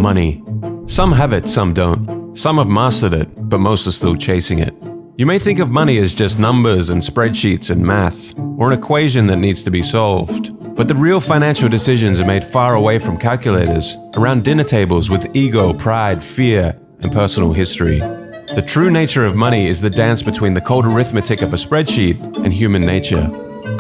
Money. Some have it, some don't. Some have mastered it, but most are still chasing it. You may think of money as just numbers and spreadsheets and math, or an equation that needs to be solved. But the real financial decisions are made far away from calculators, around dinner tables with ego, pride, fear, and personal history. The true nature of money is the dance between the cold arithmetic of a spreadsheet and human nature.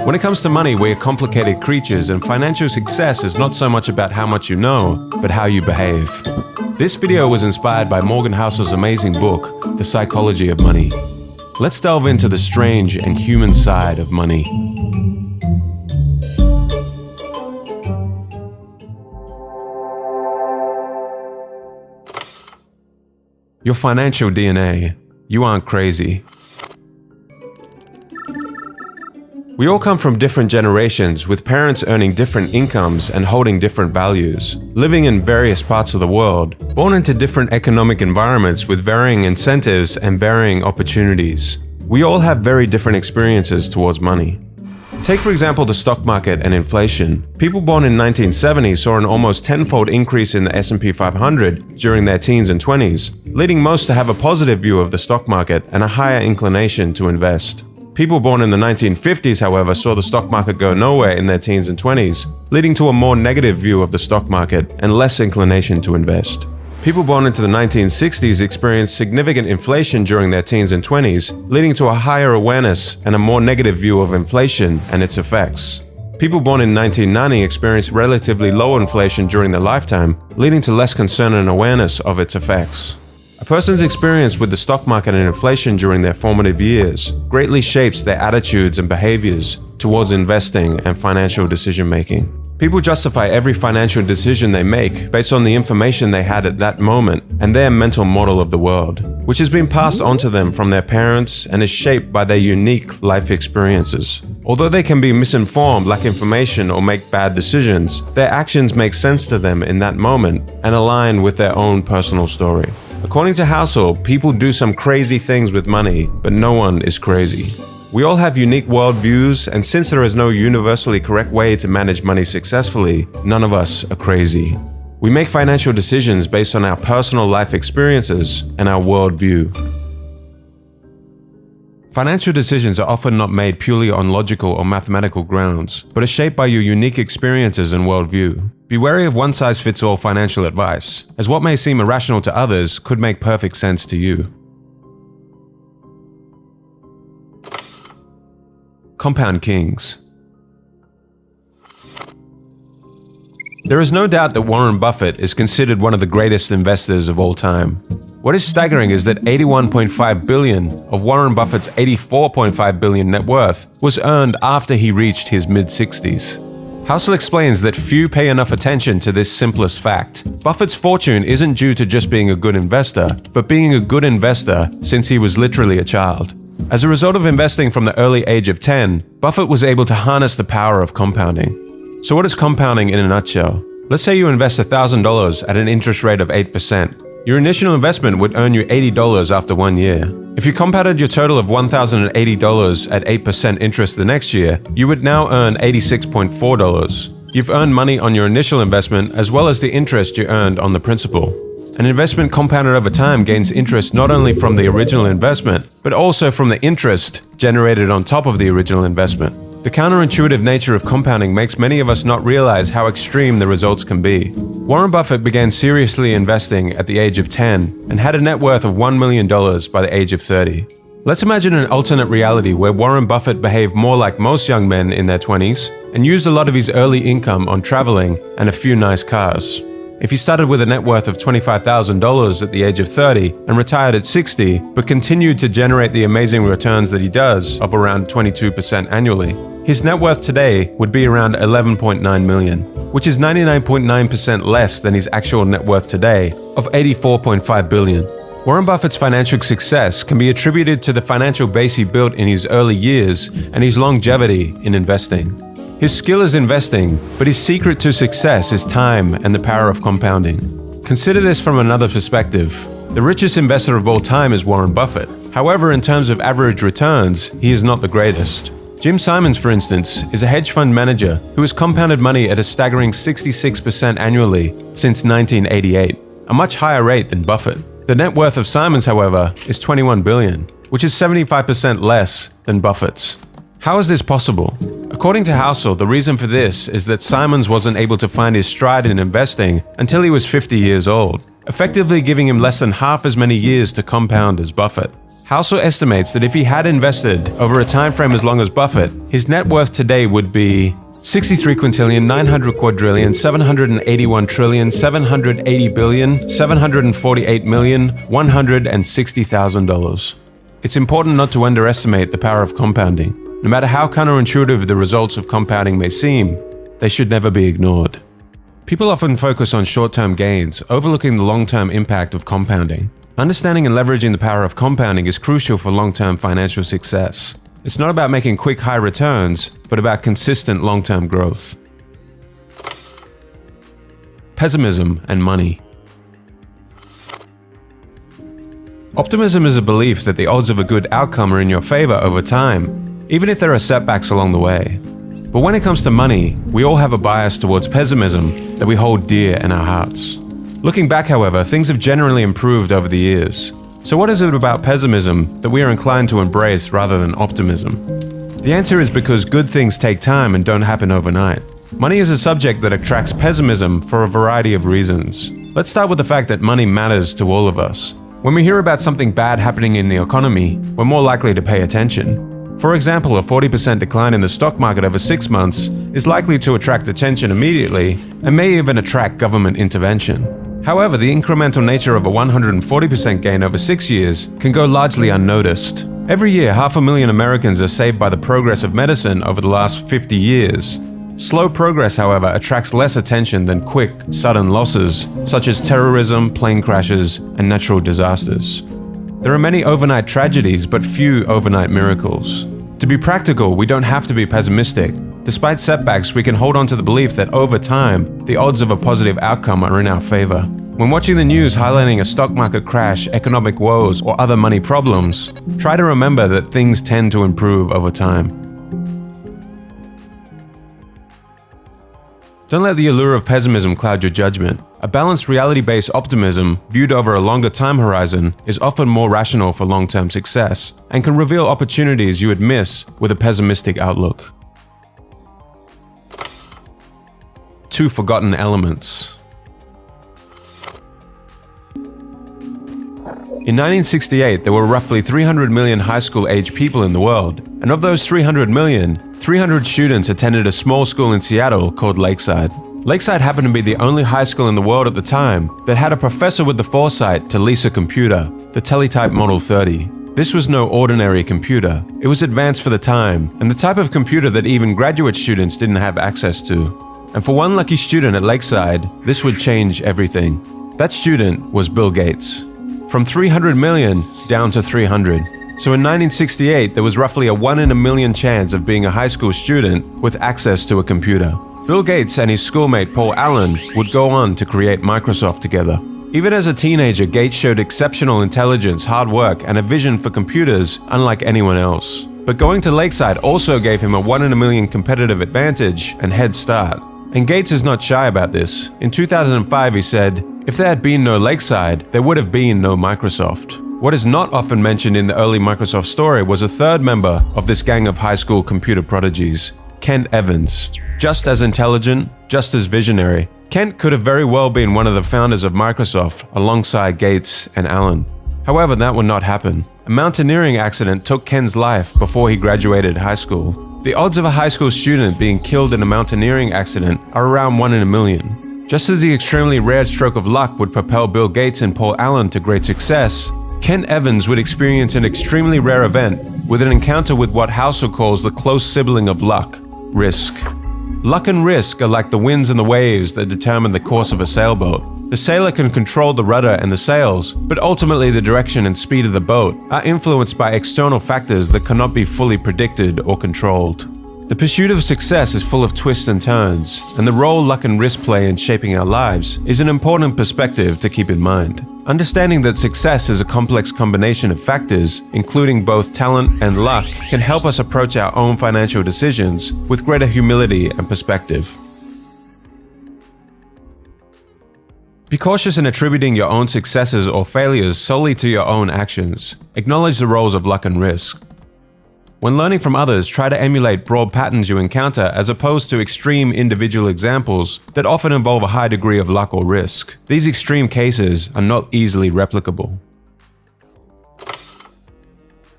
When it comes to money, we are complicated creatures, and financial success is not so much about how much you know, but how you behave. This video was inspired by Morgan Housel's amazing book, The Psychology of Money. Let's delve into the strange and human side of money. Your financial DNA. You aren't crazy. We all come from different generations, with parents earning different incomes and holding different values, living in various parts of the world, born into different economic environments with varying incentives and varying opportunities. We all have very different experiences towards money. Take for example the stock market and inflation. People born in 1970 saw an almost tenfold increase in the S&P 500 during their teens and 20s, leading most to have a positive view of the stock market and a higher inclination to invest. People born in the 1950s, however, saw the stock market go nowhere in their teens and 20s, leading to a more negative view of the stock market and less inclination to invest. People born into the 1960s experienced significant inflation during their teens and 20s, leading to a higher awareness and a more negative view of inflation and its effects. People born in 1990 experienced relatively low inflation during their lifetime, leading to less concern and awareness of its effects. A person's experience with the stock market and inflation during their formative years greatly shapes their attitudes and behaviors towards investing and financial decision-making. People justify every financial decision they make based on the information they had at that moment and their mental model of the world, which has been passed on to them from their parents and is shaped by their unique life experiences. Although they can be misinformed, lack information, or make bad decisions, their actions make sense to them in that moment and align with their own personal story. According to Housel, people do some crazy things with money, but no one is crazy. We all have unique worldviews, and since there is no universally correct way to manage money successfully, none of us are crazy. We make financial decisions based on our personal life experiences and our worldview. Financial decisions are often not made purely on logical or mathematical grounds, but are shaped by your unique experiences and worldview. Be wary of one-size-fits-all financial advice, as what may seem irrational to others could make perfect sense to you. Compound Kings. There is no doubt that Warren Buffett is considered one of the greatest investors of all time. What is staggering is that $81.5 billion of Warren Buffett's $84.5 billion net worth was earned after he reached his mid-60s. Housel explains that few pay enough attention to this simplest fact. Buffett's fortune isn't due to just being a good investor, but being a good investor since he was literally a child. As a result of investing from the early age of 10, Buffett was able to harness the power of compounding. So what is compounding in a nutshell? Let's say you invest $1,000 at an interest rate of 8%. Your initial investment would earn you $80 after 1 year. If you compounded your total of $1,080 at 8% interest the next year, you would now earn $86.4. You've earned money on your initial investment as well as the interest you earned on the principal. An investment compounded over time gains interest not only from the original investment, but also from the interest generated on top of the original investment. The counterintuitive nature of compounding makes many of us not realize how extreme the results can be. Warren Buffett began seriously investing at the age of 10 and had a net worth of $1 million by the age of 30. Let's imagine an alternate reality where Warren Buffett behaved more like most young men in their 20s and used a lot of his early income on traveling and a few nice cars. If he started with a net worth of $25,000 at the age of 30 and retired at 60, but continued to generate the amazing returns that he does of around 22% annually, his net worth today would be around $11.9 million, which is 99.9% less than his actual net worth today of $84.5 billion. Warren Buffett's financial success can be attributed to the financial base he built in his early years and his longevity in investing. His skill is investing, but his secret to success is time and the power of compounding. Consider this from another perspective. The richest investor of all time is Warren Buffett. However, in terms of average returns, he is not the greatest. Jim Simons, for instance, is a hedge fund manager who has compounded money at a staggering 66% annually since 1988. a much higher rate than Buffett. The net worth of Simons, however, is $21 billion, which is 75% less than Buffett's. How is this possible? According to Housel, the reason for this is that Simons wasn't able to find his stride in investing until he was 50 years old, effectively giving him less than half as many years to compound as Buffett. Housel estimates that if he had invested over a time frame as long as Buffett, his net worth today would be 63 quintillion, 900 quadrillion, 781 trillion, 780 billion, 748 million, $160,000. It's important not to underestimate the power of compounding. No matter how counterintuitive the results of compounding may seem, they should never be ignored. People often focus on short-term gains, overlooking the long-term impact of compounding. Understanding and leveraging the power of compounding is crucial for long-term financial success. It's not about making quick high returns, but about consistent long-term growth. Pessimism and money. Optimism is a belief that the odds of a good outcome are in your favor over time, even if there are setbacks along the way. But when it comes to money, we all have a bias towards pessimism that we hold dear in our hearts. Looking back, however, things have generally improved over the years. So what is it about pessimism that we are inclined to embrace rather than optimism? The answer is because good things take time and don't happen overnight. Money is a subject that attracts pessimism for a variety of reasons. Let's start with the fact that money matters to all of us. When we hear about something bad happening in the economy, we're more likely to pay attention. For example, a 40% decline in the stock market over 6 months is likely to attract attention immediately and may even attract government intervention. However, the incremental nature of a 140% gain over 6 years can go largely unnoticed. Every year, 500,000 Americans are saved by the progress of medicine over the last 50 years. Slow progress, however, attracts less attention than quick, sudden losses, such as terrorism, plane crashes, and natural disasters. There are many overnight tragedies, but few overnight miracles. To be practical, we don't have to be pessimistic. Despite setbacks, we can hold on to the belief that over time, the odds of a positive outcome are in our favor. When watching the news highlighting a stock market crash, economic woes, or other money problems, try to remember that things tend to improve over time. Don't let the allure of pessimism cloud your judgment. A balanced reality-based optimism, viewed over a longer time horizon, is often more rational for long-term success and can reveal opportunities you would miss with a pessimistic outlook. 2 forgotten elements. In 1968, there were roughly 300 million high school-aged people in the world, and of those 300 million, 300 students attended a small school in Seattle called Lakeside. Lakeside happened to be the only high school in the world at the time that had a professor with the foresight to lease a computer, the Teletype Model 30. This was no ordinary computer. It was advanced for the time, and the type of computer that even graduate students didn't have access to. And for one lucky student at Lakeside, this would change everything. That student was Bill Gates. From 300 million down to 300. So in 1968, there was roughly a 1 in a million chance of being a high school student with access to a computer. Bill Gates and his schoolmate Paul Allen would go on to create Microsoft together. Even as a teenager, Gates showed exceptional intelligence, hard work, and a vision for computers unlike anyone else. But going to Lakeside also gave him a 1 in a million competitive advantage and head start. And Gates is not shy about this. In 2005, he said, "If there had been no Lakeside, there would have been no Microsoft." What is not often mentioned in the early Microsoft story was a third member of this gang of high school computer prodigies, Kent Evans. Just as intelligent, just as visionary, Kent could have very well been one of the founders of Microsoft alongside Gates and Allen. However, that would not happen. A mountaineering accident took Kent's life before he graduated high school. The odds of a high school student being killed in a mountaineering accident are around 1 in a million. Just as the extremely rare stroke of luck would propel Bill Gates and Paul Allen to great success, Kent Evans would experience an extremely rare event with an encounter with what Housel calls the close sibling of luck, risk. Luck and risk are like the winds and the waves that determine the course of a sailboat. The sailor can control the rudder and the sails, but ultimately the direction and speed of the boat are influenced by external factors that cannot be fully predicted or controlled. The pursuit of success is full of twists and turns, and the role luck and risk play in shaping our lives is an important perspective to keep in mind. Understanding that success is a complex combination of factors, including both talent and luck, can help us approach our own financial decisions with greater humility and perspective. Be cautious in attributing your own successes or failures solely to your own actions. Acknowledge the roles of luck and risk. When learning from others, try to emulate broad patterns you encounter as opposed to extreme individual examples that often involve a high degree of luck or risk. These extreme cases are not easily replicable.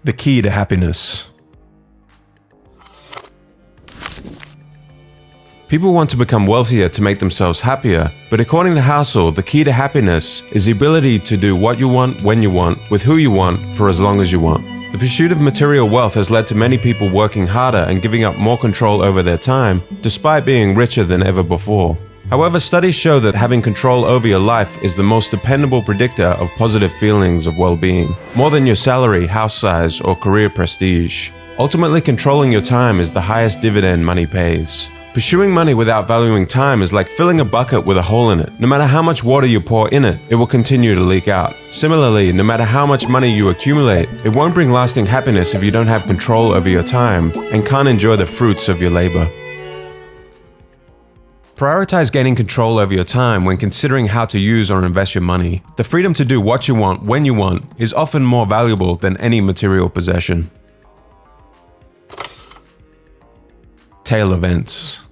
The key to happiness. People want to become wealthier to make themselves happier, but according to Housel, the key to happiness is the ability to do what you want, when you want, with who you want, for as long as you want. The pursuit of material wealth has led to many people working harder and giving up more control over their time, despite being richer than ever before. However, studies show that having control over your life is the most dependable predictor of positive feelings of well-being, more than your salary, house size, or career prestige. Ultimately, controlling your time is the highest dividend money pays. Pursuing money without valuing time is like filling a bucket with a hole in it. No matter how much water you pour in it, it will continue to leak out. Similarly, no matter how much money you accumulate, it won't bring lasting happiness if you don't have control over your time and can't enjoy the fruits of your labor. Prioritize gaining control over your time when considering how to use or invest your money. The freedom to do what you want when you want is often more valuable than any material possession. Tail events.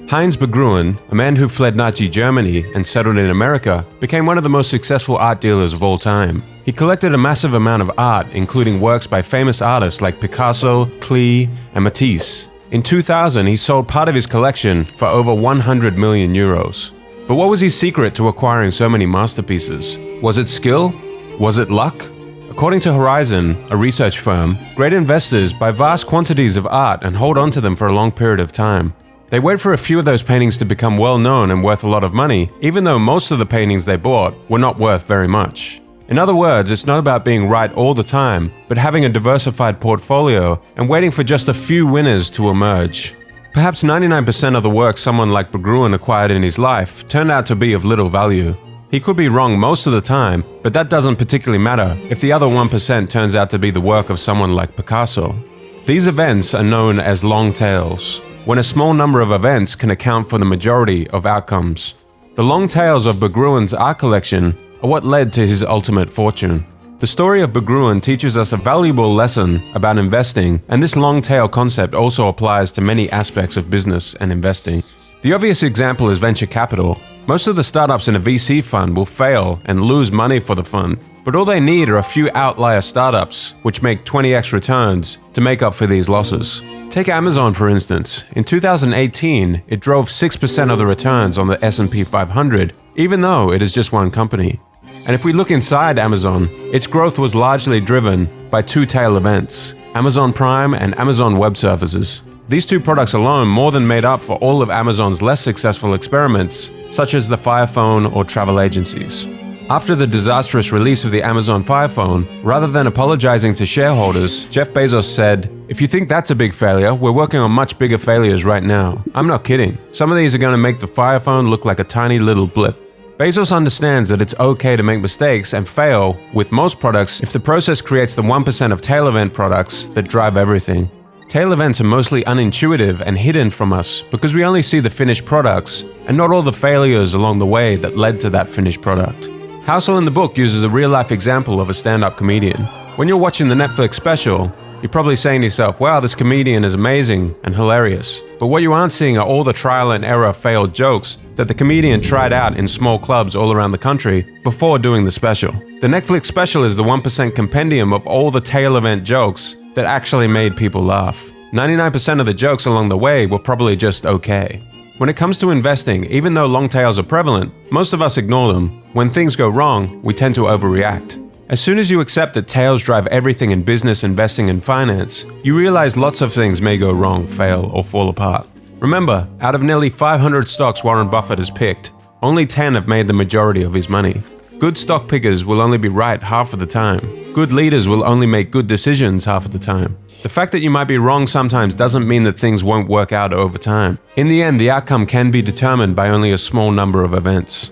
Heinz Begruen, a man who fled Nazi Germany and settled in America, became one of the most successful art dealers of all time. He collected a massive amount of art, including works by famous artists like Picasso, Klee, and Matisse. In 2000, he sold part of his collection for over 100 million euros. But what was his secret to acquiring so many masterpieces? Was it skill? Was it luck? According to Horizon, a research firm, great investors buy vast quantities of art and hold on to them for a long period of time. They wait for a few of those paintings to become well known and worth a lot of money, even though most of the paintings they bought were not worth very much. In other words, it's not about being right all the time, but having a diversified portfolio and waiting for just a few winners to emerge. Perhaps 99% of the work someone like Begruen acquired in his life turned out to be of little value. He could be wrong most of the time, but that doesn't particularly matter if the other 1% turns out to be the work of someone like Picasso. These events are known as long tails, when a small number of events can account for the majority of outcomes. The long tails of Begruen's art collection are what led to his ultimate fortune. The story of Begruen teaches us a valuable lesson about investing, and this long tail concept also applies to many aspects of business and investing. The obvious example is venture capital. Most of the startups in a VC fund will fail and lose money for the fund, but all they need are a few outlier startups which make 20x returns to make up for these losses. Take Amazon for instance. In 2018, it drove 6% of the returns on the S&P 500, even though it is just one company. And if we look inside Amazon, its growth was largely driven by two tail events, Amazon Prime and Amazon Web Services. These two products alone more than made up for all of Amazon's less successful experiments, such as the Fire Phone or travel agencies. After the disastrous release of the Amazon Fire Phone, rather than apologizing to shareholders, Jeff Bezos said, "If you think that's a big failure, we're working on much bigger failures right now. I'm not kidding. Some of these are going to make the Fire Phone look like a tiny little blip." Bezos understands that it's okay to make mistakes and fail with most products if the process creates the 1% of tail event products that drive everything. Tail events are mostly unintuitive and hidden from us because we only see the finished products and not all the failures along the way that led to that finished product. Housel in the book uses a real-life example of a stand-up comedian. When you're watching the Netflix special, you're probably saying to yourself, wow, this comedian is amazing and hilarious. But what you aren't seeing are all the trial and error failed jokes that the comedian tried out in small clubs all around the country before doing the special. The Netflix special is the 1% compendium of all the tail event jokes that actually made people laugh. 99% of the jokes along the way were probably just okay. When it comes to investing, even though long tails are prevalent, most of us ignore them. When things go wrong, we tend to overreact. As soon as you accept that tails drive everything in business, investing, and finance, you realize lots of things may go wrong, fail, or fall apart. Remember, out of nearly 500 stocks Warren Buffett has picked, only 10 have made the majority of his money. Good stock pickers will only be right half of the time. Good leaders will only make good decisions half of the time. The fact that you might be wrong sometimes doesn't mean that things won't work out over time. In the end, the outcome can be determined by only a small number of events.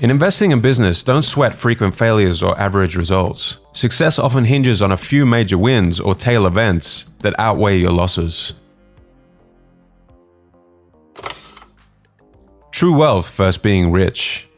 In investing in business, don't sweat frequent failures or average results. Success often hinges on a few major wins or tail events that outweigh your losses. True wealth versus being rich.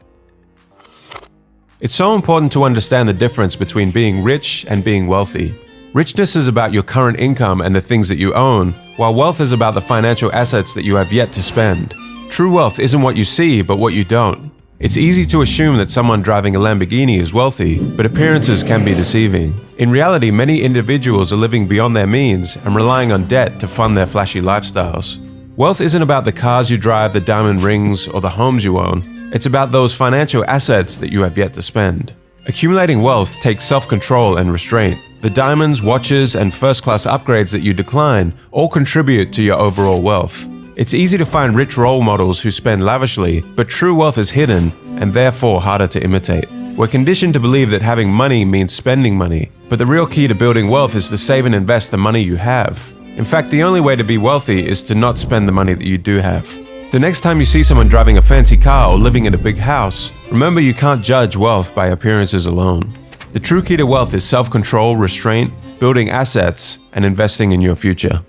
It's so important to understand the difference between being rich and being wealthy. Richness is about your current income and the things that you own, while wealth is about the financial assets that you have yet to spend. True wealth isn't what you see, but what you don't. It's easy to assume that someone driving a Lamborghini is wealthy, but appearances can be deceiving. In reality, many individuals are living beyond their means and relying on debt to fund their flashy lifestyles. Wealth isn't about the cars you drive, the diamond rings, or the homes you own. It's about those financial assets that you have yet to spend. Accumulating wealth takes self-control and restraint. The diamonds, watches, and first-class upgrades that you decline all contribute to your overall wealth. It's easy to find rich role models who spend lavishly, but true wealth is hidden and therefore harder to imitate. We're conditioned to believe that having money means spending money, but the real key to building wealth is to save and invest the money you have. In fact, the only way to be wealthy is to not spend the money that you do have. The next time you see someone driving a fancy car or living in a big house, remember you can't judge wealth by appearances alone. The true key to wealth is self-control, restraint, building assets, and investing in your future.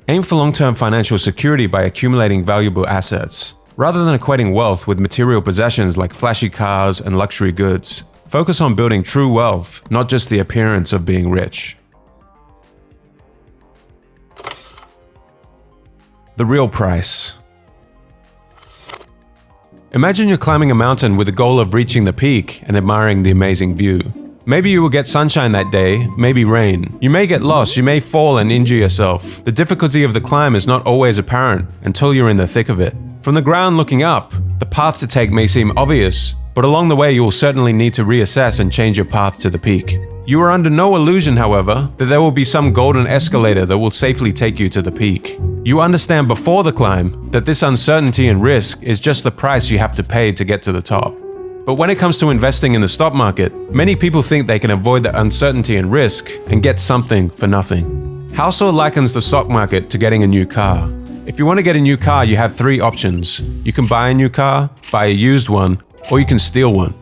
Aim for long-term financial security by accumulating valuable assets. Rather than equating wealth with material possessions like flashy cars and luxury goods, focus on building true wealth, not just the appearance of being rich. The real price. Imagine you're climbing a mountain with the goal of reaching the peak and admiring the amazing view. Maybe you will get sunshine that day, maybe rain. You may get lost, you may fall and injure yourself. The difficulty of the climb is not always apparent until you're in the thick of it. From the ground looking up, the path to take may seem obvious, but along the way you will certainly need to reassess and change your path to the peak. You are under no illusion, however, that there will be some golden escalator that will safely take you to the peak. You understand before the climb that this uncertainty and risk is just the price you have to pay to get to the top. But when it comes to investing in the stock market, many people think they can avoid the uncertainty and risk and get something for nothing. Housel likens the stock market to getting a new car. If you want to get a new car, you have three options. You can buy a new car, buy a used one, or you can steal one.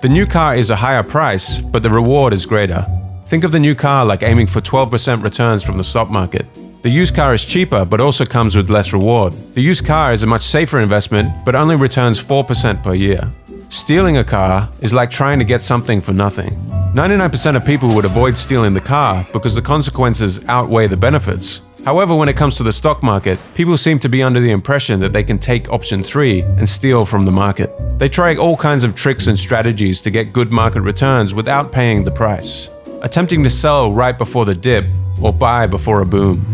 The new car is a higher price, but the reward is greater. Think of the new car like aiming for 12% returns from the stock market. The used car is cheaper, but also comes with less reward. The used car is a much safer investment, but only returns 4% per year. Stealing a car is like trying to get something for nothing. 99% of people would avoid stealing the car because the consequences outweigh the benefits. However, when it comes to the stock market, people seem to be under the impression that they can take option 3 and steal from the market. They try all kinds of tricks and strategies to get good market returns without paying the price, attempting to sell right before the dip or buy before a boom.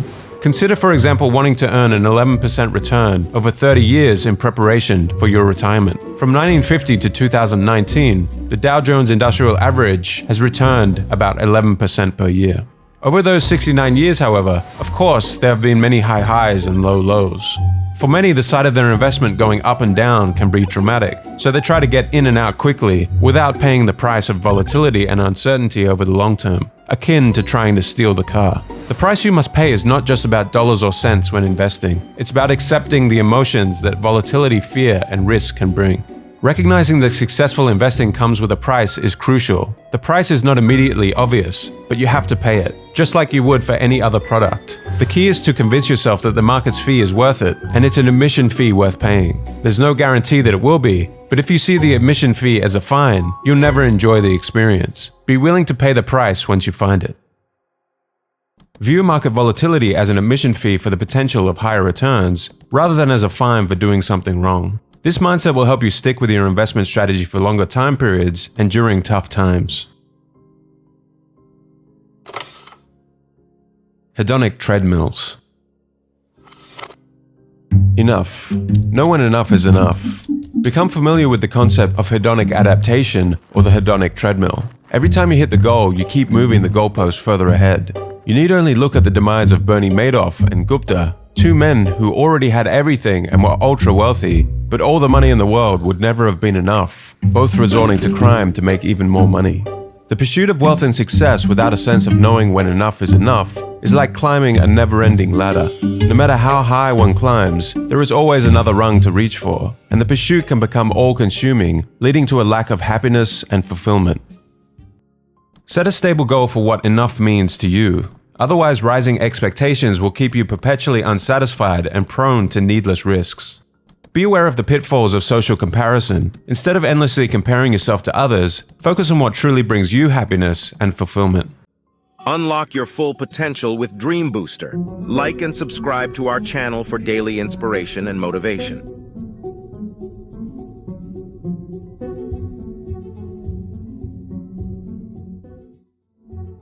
Consider, for example, wanting to earn an 11% return over 30 years in preparation for your retirement. From 1950 to 2019, the Dow Jones Industrial Average has returned about 11% per year. Over those 69 years, however, of course, there have been many high highs and low lows. For many, the sight of their investment going up and down can be traumatic, so they try to get in and out quickly without paying the price of volatility and uncertainty over the long term, akin to trying to steal the car. The price you must pay is not just about dollars or cents when investing. It's about accepting the emotions that volatility, fear, and risk can bring. Recognizing that successful investing comes with a price is crucial. The price is not immediately obvious, but you have to pay it, just like you would for any other product. The key is to convince yourself that the market's fee is worth it, and it's an admission fee worth paying. There's no guarantee that it will be, but if you see the admission fee as a fine, you'll never enjoy the experience. Be willing to pay the price once you find it. View market volatility as an admission fee for the potential of higher returns, rather than as a fine for doing something wrong. This mindset will help you stick with your investment strategy for longer time periods and during tough times. Hedonic treadmills. Enough. No when enough is enough. Become familiar with the concept of hedonic adaptation or the hedonic treadmill. Every time you hit the goal, you keep moving the goalpost further ahead. You need only look at the demise of Bernie Madoff and Gupta, two men who already had everything and were ultra wealthy, but all the money in the world would never have been enough, both resorting to crime to make even more money. The pursuit of wealth and success without a sense of knowing when enough is is like climbing a never-ending ladder. No matter how high one climbs, there is always another rung to reach for, and the pursuit can become all-consuming, leading to a lack of happiness and fulfillment. Set a stable goal for what enough means to you. Otherwise, rising expectations will keep you perpetually unsatisfied and prone to needless risks. Be aware of the pitfalls of social comparison. Instead of endlessly comparing yourself to others, focus on what truly brings you happiness and fulfillment. Unlock your full potential with Dream Booster. Like and subscribe to our channel for daily inspiration and motivation.